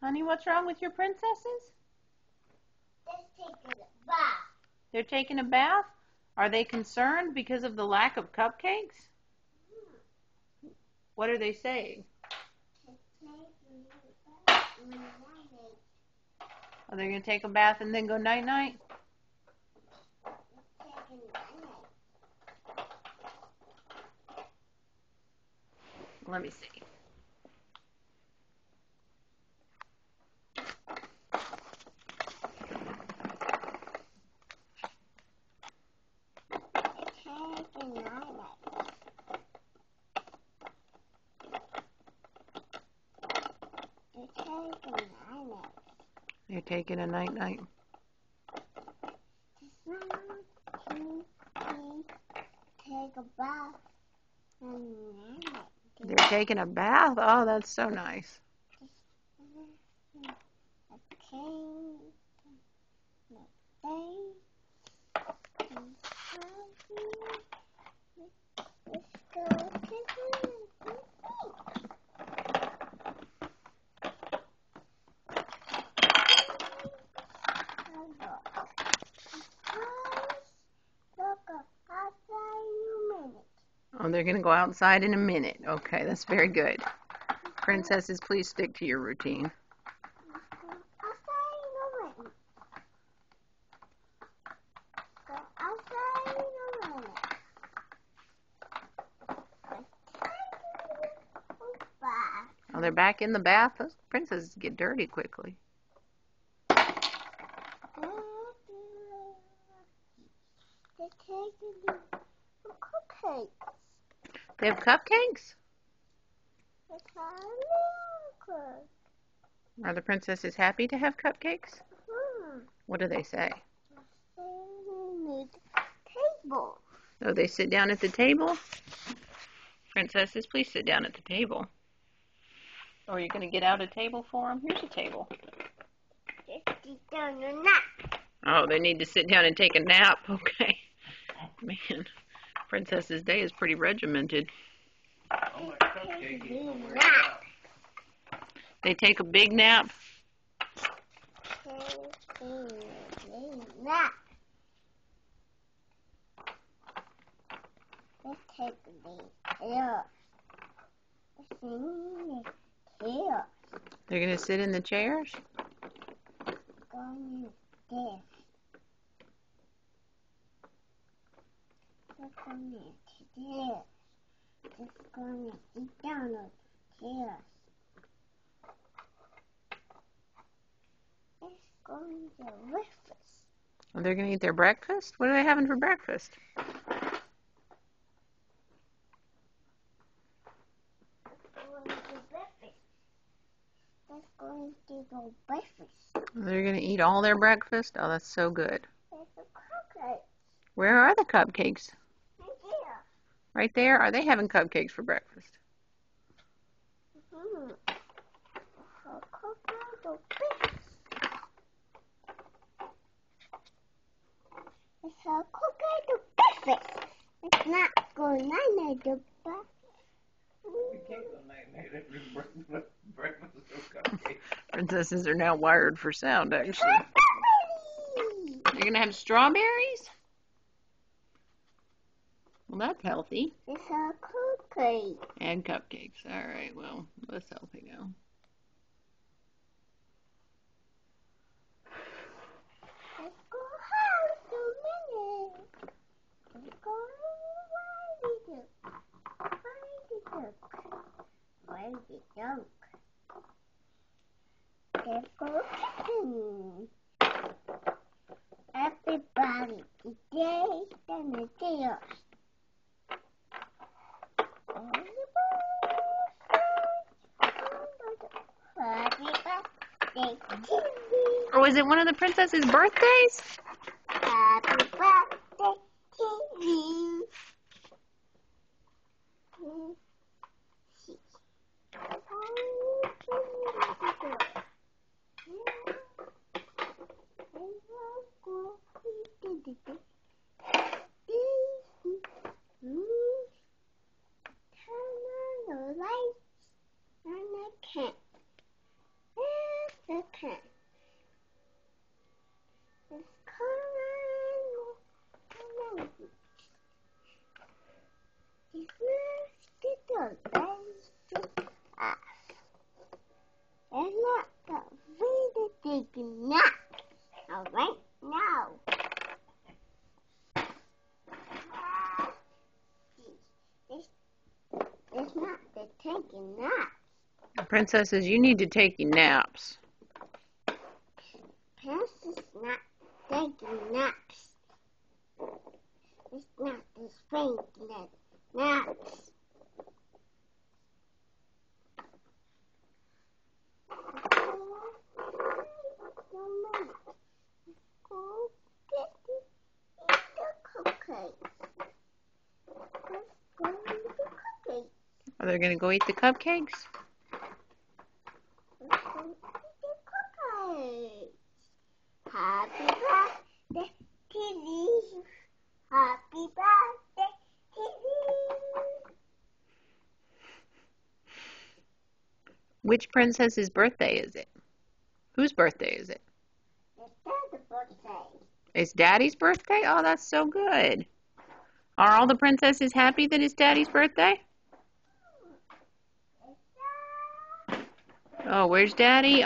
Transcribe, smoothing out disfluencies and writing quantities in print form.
Honey, what's wrong with your princesses? They're taking a bath. They're taking a bath? Are they concerned because of the lack of cupcakes? What are they saying? Are they going to take a bath and then go night-night? Let me see. You're taking a night-night. Take a bath. They're taking a bath? Oh, that's so nice. Oh, they're going to go outside in a minute. Okay, that's very good. Princesses, please stick to your routine. Oh, they're back in the bath? Those princesses get dirty quickly. They have cupcakes? Are the princesses happy to have cupcakes? What do they say? Table. Oh, they sit down at the table? Princesses, please sit down at the table. Or are you going to get out a table for them? Here's a table. Oh, they need to sit down and take a nap. Okay. Man, Princess's Day is pretty regimented. They take a big nap? They're going to sit in the chairs? Oh, they're going to eat their breakfast? What are they having for breakfast? They're going to eat all their breakfast? Oh, that's so good. Where are the cupcakes? Right there? Are they having cupcakes for breakfast? It's a cookie to breakfast. It's not going on the breakfast. Princesses are now wired for sound, actually. You're going to have strawberries? Well, that's healthy. It's a cookie. And cupcakes. All right, well, that's healthy now. Let's go house a minute. Let's go where's the duck? Let's go kitchen. Everybody, today and the deals. Happy birthday to you. Or was it one of the princesses' birthdays? Happy birthday to you. Turn on the lights and the cat. Okay. It's it's not the way to take a nap. All right, now. It's not the taking nap. Princesses, you need to take your naps. Princess not taking naps. It's not the spanking naps. Go get the cupcakes. Let's go eat the cupcakes. Are they going to go eat the cupcakes? Let's go eat the cupcakes. Happy birthday to you. Happy birthday to you. Which princess's birthday is it? Whose birthday is it? It's Dad's birthday. It's Daddy's birthday? Oh, that's so good. Are all the princesses happy that it's Daddy's birthday? Oh, where's Daddy?